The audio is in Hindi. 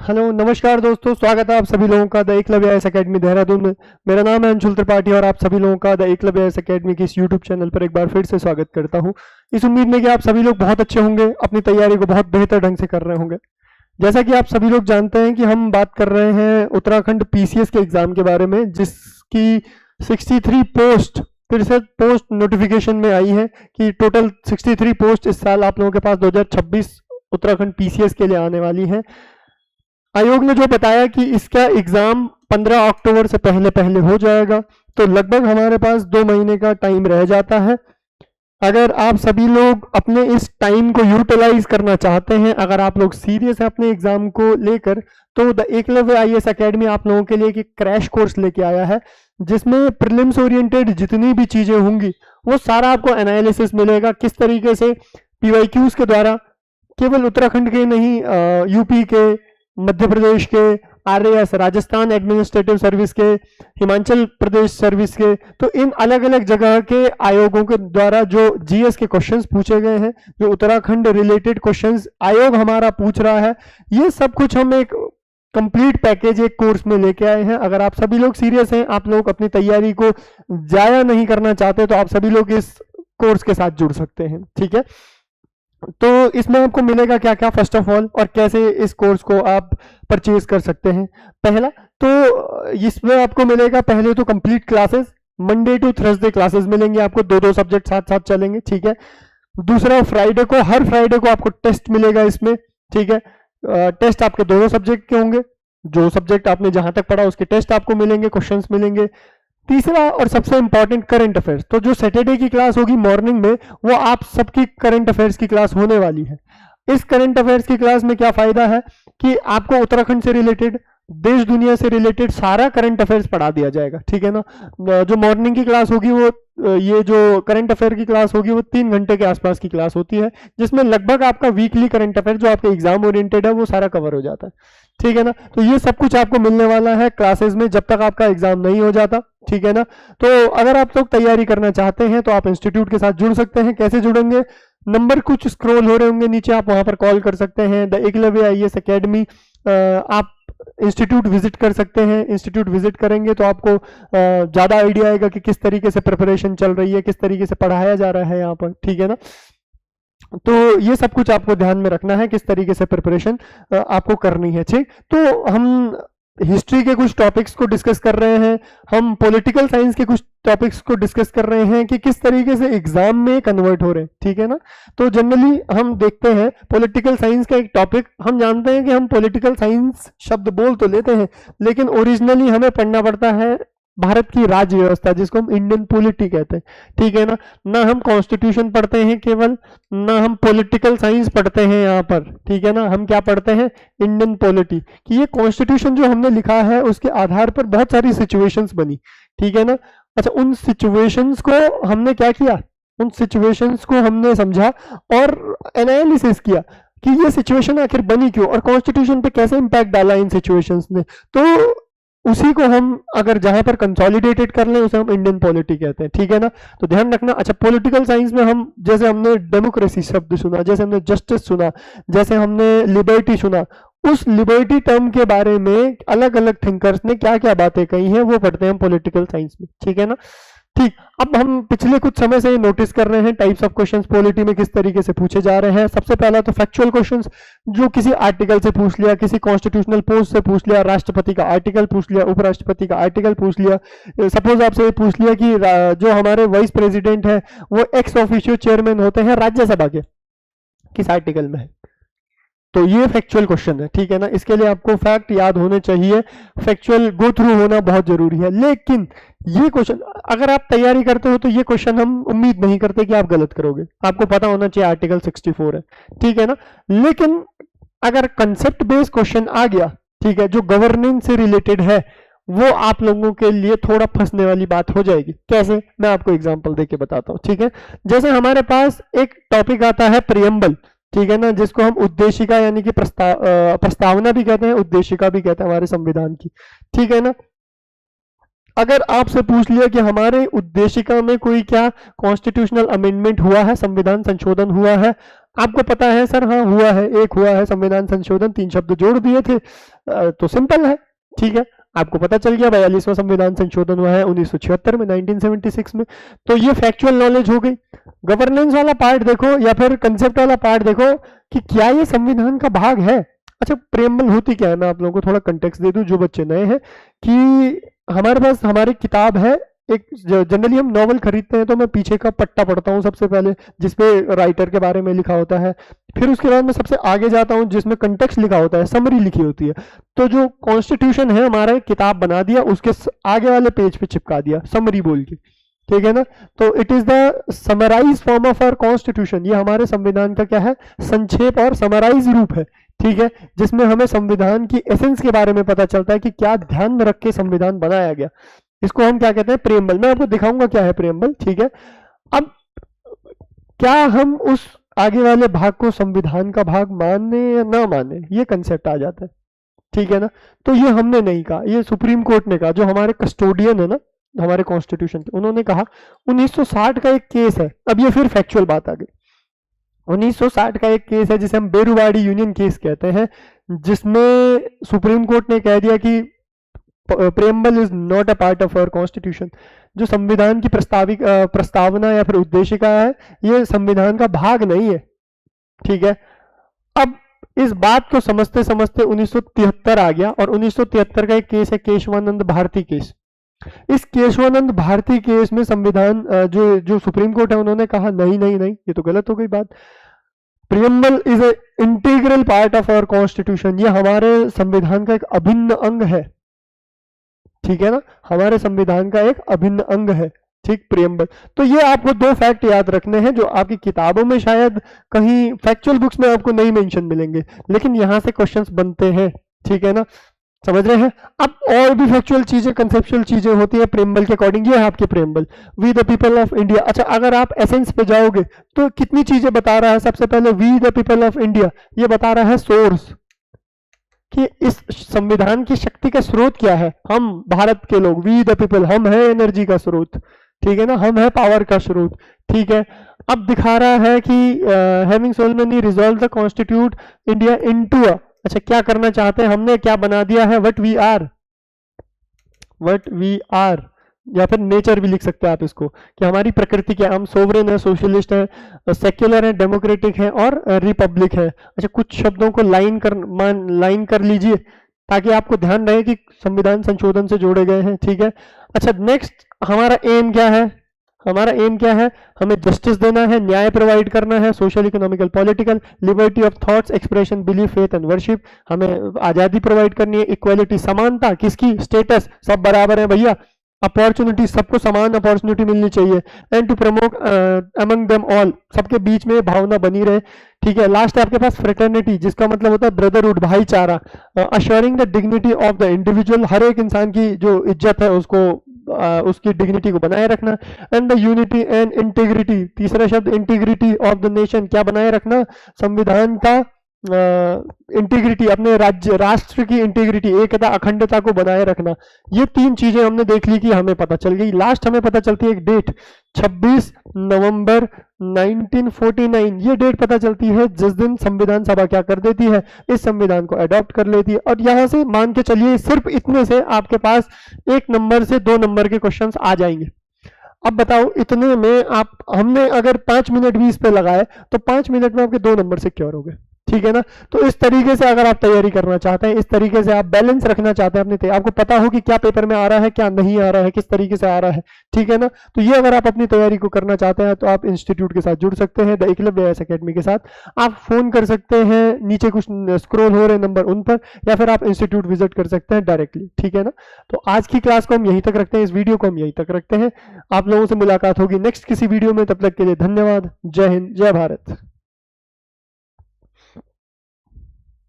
हेलो नमस्कार दोस्तों, स्वागत है आप सभी लोगों का the Eklavya IAS academy Dehradun में। मेरा नाम है अंशुल त्रिपाठी और आप सभी लोगों का द एकलव्य आईएएस एकेडमी की इस यूट्यूब चैनल पर एक बार फिर से स्वागत करता हूं। इस उम्मीद में कि आप सभी लोग बहुत अच्छे होंगे, अपनी तैयारी को बहुत बेहतर ढंग से कर रहे होंगे। जैसा कि आप सभी लोग जानते हैं कि हम बात कर रहे हैं उत्तराखंड पीसीएस के एग्जाम के बारे में, जिसकी 63 पोस्ट फिर से पोस्ट नोटिफिकेशन में आई है कि टोटल 63 पोस्ट इस साल आप लोगों के पास 2026 उत्तराखंड पीसीएस के लिए आने वाली हैं। आयोग ने जो बताया कि इसका एग्जाम 15 अक्टूबर से पहले पहले हो जाएगा, तो लगभग हमारे पास 2 महीने का टाइम रह जाता है। अगर आप सभी लोग अपने इस टाइम को यूटिलाइज करना चाहते हैं, अगर आप लोग सीरियस है अपने एग्जाम को लेकर, तो द एकलव्य आईएएस एकेडमी आप लोगों के लिए एक क्रैश कोर्स लेके आया है, जिसमें प्रीलिम्स ओरिएंटेड जितनी भी चीजें होंगी वो सारा आपको एनालिसिस मिलेगा। किस तरीके से पीवाईक्यूज के द्वारा केवल उत्तराखंड के नहीं, यूपी के, मध्य प्रदेश के, आरएएस राजस्थान एडमिनिस्ट्रेटिव सर्विस के, हिमाचल प्रदेश सर्विस के, तो इन अलग अलग जगह के आयोगों के द्वारा जो जीएस के क्वेश्चंस पूछे गए हैं, जो उत्तराखंड रिलेटेड क्वेश्चंस आयोग हमारा पूछ रहा है, ये सब कुछ हम एक कंप्लीट पैकेज एक कोर्स में लेके आए हैं। अगर आप सभी लोग सीरियस हैं, आप लोग अपनी तैयारी को जाया नहीं करना चाहते, तो आप सभी लोग इस कोर्स के साथ जुड़ सकते हैं। ठीक है, तो इसमें आपको मिलेगा क्या क्या फर्स्ट ऑफ ऑल, और कैसे इस कोर्स को आप परचेज कर सकते हैं। पहला तो इसमें आपको मिलेगा पहले तो complete classes, Monday to Thursday classes मिलेंगे आपको, 2-2 सब्जेक्ट साथ साथ चलेंगे। ठीक है, दूसरा फ्राइडे को, हर फ्राइडे को आपको टेस्ट मिलेगा इसमें। ठीक है, टेस्ट आपके दोनों सब्जेक्ट के होंगे, जो सब्जेक्ट आपने जहां तक पढ़ा उसके टेस्ट आपको मिलेंगे, क्वेश्चंस मिलेंगे। तीसरा और सबसे इंपॉर्टेंट करंट अफेयर्स, तो जो सैटरडे की क्लास होगी मॉर्निंग में, वो आप सबकी करंट अफेयर्स की क्लास होने वाली है। इस करंट अफेयर्स की क्लास में क्या फायदा है कि आपको उत्तराखंड से रिलेटेड, देश दुनिया से रिलेटेड सारा करंट अफेयर्स पढ़ा दिया जाएगा। ठीक है ना, जो मॉर्निंग की क्लास होगी वो, ये जो करंट अफेयर की क्लास होगी वो 3 घंटे के आसपास की क्लास होती है, जिसमें लगभग आपका वीकली करंट अफेयर जो आपके एग्जाम ओरिएंटेड है वो सारा कवर हो जाता है। ठीक है ना, तो ये सब कुछ आपको मिलने वाला है क्लासेस में, जब तक आपका एग्जाम नहीं हो जाता। ठीक है ना, तो अगर आप लोग तैयारी करना चाहते हैं तो आप इंस्टीट्यूट के साथ जुड़ सकते हैं। कैसे जुड़ेंगे, नंबर कुछ स्क्रॉल हो रहे होंगे नीचे, आप वहां पर कॉल कर सकते हैं। द एकलव्य आईएएस एकेडमी, आप इंस्टीट्यूट विजिट कर सकते हैं। इंस्टीट्यूट विजिट करेंगे तो आपको ज्यादा आइडिया आएगा कि किस तरीके से प्रिपरेशन चल रही है, किस तरीके से पढ़ाया जा रहा है यहाँ पर। ठीक है ना, तो ये सब कुछ आपको ध्यान में रखना है, किस तरीके से प्रिपरेशन आपको करनी है। ठीक, तो हम हिस्ट्री के कुछ टॉपिक्स को डिस्कस कर रहे हैं, हम पॉलिटिकल साइंस के कुछ टॉपिक्स को डिस्कस कर रहे हैं कि किस तरीके से एग्जाम में कन्वर्ट हो रहे हैं। ठीक है ना, तो जनरली हम देखते हैं पॉलिटिकल साइंस का एक टॉपिक, हम जानते हैं कि हम पॉलिटिकल साइंस शब्द बोल तो लेते हैं, लेकिन ओरिजिनली हमें पढ़ना पड़ता है भारत की राज्य व्यवस्था, जिसको हम इंडियन पॉलिटी कहते हैं। ठीक है ना हम कॉन्स्टिट्यूशन पढ़ते हैं केवल, ना हम पॉलिटिकल साइंस पढ़ते हैं यहाँ पर। ठीक है ना, हम क्या पढ़ते हैं, इंडियन पॉलिटी, कि ये कॉन्स्टिट्यूशन जो हमने लिखा है उसके आधार पर बहुत सारी सिचुएशंस बनी। ठीक है ना, अच्छा, उन सिचुएशंस को हमने क्या किया, उन सिचुएशंस को हमने समझा और एनालिसिस किया कि ये सिचुएशन आखिर बनी क्यों और कॉन्स्टिट्यूशन पे कैसे इंपैक्ट डाला इन सिचुएशंस ने। तो उसी को हम अगर जहां पर कंसोलिडेटेड कर लें उसे हम इंडियन पॉलिटी कहते हैं। ठीक है ना, तो ध्यान रखना। अच्छा, पॉलिटिकल साइंस में हम, जैसे हमने डेमोक्रेसी शब्द सुना, जैसे हमने जस्टिस सुना, जैसे हमने लिबर्टी सुना, उस लिबर्टी टर्म के बारे में अलग अलग थिंकर्स ने क्या क्या बातें कही हैं वो पढ़ते हैं हम पॉलिटिकल साइंस में। ठीक है ना, ठीक। अब हम पिछले कुछ समय से नोटिस कर रहे हैं टाइप्स ऑफ क्वेश्चंस पॉलिटी में किस तरीके से पूछे जा रहे हैं। सबसे पहला तो फैक्चुअल क्वेश्चंस, जो किसी आर्टिकल से पूछ लिया, किसी कॉन्स्टिट्यूशनल पोस्ट से पूछ लिया, राष्ट्रपति का आर्टिकल पूछ लिया, उपराष्ट्रपति का आर्टिकल पूछ लिया। सपोज आपसे पूछ लिया कि जो हमारे वाइस प्रेसिडेंट है वो एक्स ऑफिशियो चेयरमैन होते हैं राज्यसभा के, किस आर्टिकल में है, तो ये फैक्चुअल क्वेश्चन है। ठीक है ना, इसके लिए आपको फैक्ट याद होने चाहिए, फैक्चुअल गो थ्रू होना बहुत जरूरी है। लेकिन ये क्वेश्चन अगर आप तैयारी करते हो तो ये क्वेश्चन हम उम्मीद नहीं करते कि आप गलत करोगे, आपको पता होना चाहिए आर्टिकल 64 है। ठीक है ना, लेकिन अगर कंसेप्ट बेस्ड क्वेश्चन आ गया, ठीक है, जो गवर्नेंस से रिलेटेड है, वो आप लोगों के लिए थोड़ा फंसने वाली बात हो जाएगी। कैसे, मैं आपको एग्जांपल देके बताता हूँ। ठीक है, जैसे हमारे पास एक टॉपिक आता है प्रियम्बल, ठीक है ना, जिसको हम उद्देशिका यानी कि प्रस्तावना भी कहते हैं, उद्देशिका भी कहते हैं हमारे संविधान की। ठीक है ना, अगर आपसे पूछ लिया कि हमारे उद्देशिका में कोई क्या कॉन्स्टिट्यूशनल अमेंडमेंट हुआ है, संविधान संशोधन हुआ है, आपको पता है सर, हाँ हुआ है, एक हुआ है संविधान संशोधन, 3 शब्द जोड़ दिए थे, तो सिंपल है, ठीक है, आपको पता चल गया। 42वां संविधान संशोधन हुआ है 1976 में, 1976 में। तो ये फैक्चुअल नॉलेज हो गई। गवर्नेंस वाला पार्ट देखो या फिर कंसेप्ट वाला पार्ट देखो कि क्या ये संविधान का भाग है। अच्छा, प्रेम्बल होती क्या है, मैं आप लोगों को थोड़ा कंटेक्स्ट दे दूं जो बच्चे नए हैं, कि हमारे पास हमारी किताब है एक, जनरली हम नॉवल खरीदते हैं तो मैं पीछे का पट्टा पढ़ता हूँ सबसे पहले, जिसपे राइटर के बारे में लिखा होता है, फिर उसके बाद मैं सबसे आगे जाता हूँ जिसमें कंटेक्स्ट लिखा होता है, समरी लिखी होती है। तो जो कॉन्स्टिट्यूशन है हमारा, एक किताब बना दिया, उसके आगे वाले पेज पे चिपका दिया समरी बोल के, ठीक है ना। तो it is the summarise form of our constitution, ये हमारे संविधान का क्या है, संक्षेप और समराइज रूप है, ठीक है, जिसमें हमें संविधान की एसेंस के बारे में पता चलता है कि क्या ध्यान में रख के संविधान बनाया गया। इसको हम क्या कहते हैं, प्रेम्बल। मैं आपको दिखाऊंगा क्या है प्रेम्बल, ठीक है। अब क्या हम उस आगे वाले भाग को संविधान का भाग माने या ना माने, ये कंसेप्ट आ जाता है, ठीक है ना। तो ये हमने नहीं कहा, ये सुप्रीम कोर्ट ने कहा, जो हमारे कस्टोडियन है ना हमारे कॉन्स्टिट्यूशन के, उन्होंने कहा। 1960 का एक केस है, अब ये फिर फैक्चुअल बात आ गई। 1960 का एक केस है जिसे हम बेरुवाड़ी यूनियन केस कहते हैं, जिसमें सुप्रीम कोर्ट ने कह दिया कि preamble is not a part of our constitution. जो संविधान की प्रस्तावना या फिर उद्देशिका है, ये संविधान का भाग नहीं है, ठीक है। अब इस बात को समझते समझते 1973 आ गया, और 1973 का एक केस है केशवानंद भारती केस। इस केशवानंद भारती केस में संविधान जो सुप्रीम कोर्ट है, उन्होंने कहा नहीं नहीं नहीं, ये तो गलत हो गई बात। Preamble is a integral part of our constitution, ये हमारे संविधान का एक अभिन्न अंग है, ठीक है ना, हमारे संविधान का एक अभिन्न अंग है, ठीक, प्रियम्बल। तो ये आपको दो फैक्ट याद रखने हैं जो आपकी किताबों में शायद कहीं फैक्चुअल बुक्स में आपको नहीं मेंशन मिलेंगे, लेकिन यहां से क्वेश्चंस बनते हैं, ठीक है ना, समझ रहे हैं। अब और भी फैक्चुअल चीजें, कंसेप्चुअल चीजें होती है प्रेम्बल के अकॉर्डिंग। ये है आपके preamble, we the people of India. अच्छा, अगर आप एसेंस पे जाओगे तो कितनी चीजें बता रहा है। सबसे पहले we the people of India, ये बता रहा है सोर्स, कि इस संविधान की शक्ति का स्रोत क्या है, हम भारत के लोग, वी द पीपल, हम है एनर्जी का स्रोत, ठीक है ना, हम है पावर का स्रोत, ठीक है। अब दिखा रहा है कि having solemnly resolved the constitute India into a, अच्छा क्या करना चाहते हैं, हमने क्या बना दिया है, what we are, what we are, या फिर नेचर भी लिख सकते हैं आप इसको, कि हमारी प्रकृति क्या, हम सोवरेन है, सोशलिस्ट है, सेक्युलर है, डेमोक्रेटिक है और रिपब्लिक है। अच्छा, कुछ शब्दों को लाइन कर लीजिए ताकि आपको ध्यान रहे कि संविधान संशोधन से जोड़े गए हैं, ठीक है। अच्छा, नेक्स्ट हमारा एम क्या है, हमारा एम क्या है, हमें जस्टिस देना है, न्याय प्रोवाइड करना है, social, economical, political, liberty of thoughts, expression, belief, faith and worship, हमें आजादी प्रोवाइड करनी है, इक्वालिटी, समानता, किसकी, स्टेटस, सब बराबर है भैया, अपॉर्चुनिटी, सबको समान अपॉर्चुनिटी मिलनी चाहिए, and to promote among them all, सबके बीच में भावना बनी रहे, ठीक है। लास्ट है आपके पास फ्रेटर्निटी, जिसका मतलब होता है ब्रदरहुड, भाईचारा, assuring the dignity of the individual, हर एक इंसान की जो इज्जत है उसको उसकी डिग्निटी को बनाए रखना, and the unity and integrity, तीसरा शब्द इंटीग्रिटी ऑफ द नेशन, क्या बनाए रखना, संविधान का इंटीग्रिटी, अपने राज्य राष्ट्र की इंटीग्रिटी, एकता, अखंडता को बनाए रखना। ये तीन चीजें हमने देख ली कि हमें पता चल गई। लास्ट हमें पता चलती है एक डेट, 26 नवंबर 1949, ये डेट पता चलती है जिस दिन संविधान सभा क्या कर देती है, इस संविधान को अडॉप्ट कर लेती है। और यहां से मान के चलिए सिर्फ इतने से आपके पास 1 नंबर से 2 नंबर के क्वेश्चंस आ जाएंगे। अब बताओ, इतने में आप, हमने अगर 5 मिनट भी इस पे लगाए तो 5 मिनट में आपके 2 नंबर सिक्योर हो गए, ठीक है ना। तो इस तरीके से अगर आप तैयारी करना चाहते हैं, इस तरीके से आप बैलेंस रखना चाहते हैं अपनी, आपको पता हो कि क्या पेपर में आ रहा है, क्या नहीं आ रहा है, किस तरीके से आ रहा है, ठीक है ना। तो ये अगर आप अपनी तैयारी को करना चाहते हैं तो आप इंस्टीट्यूट के साथ जुड़ सकते हैं, द एकलव्य आईएएस अकेडमी के साथ। आप फोन कर सकते हैं, नीचे कुछ स्क्रॉल हो रहे नंबर उन पर, या फिर आप इंस्टीट्यूट विजिट कर सकते हैं डायरेक्टली, ठीक है ना। तो आज की क्लास को हम यहीं तक रखते हैं, इस वीडियो को हम यहीं तक रखते हैं। आप लोगों से मुलाकात होगी नेक्स्ट किसी वीडियो में, तब तक के लिए धन्यवाद। जय हिंद, जय भारत।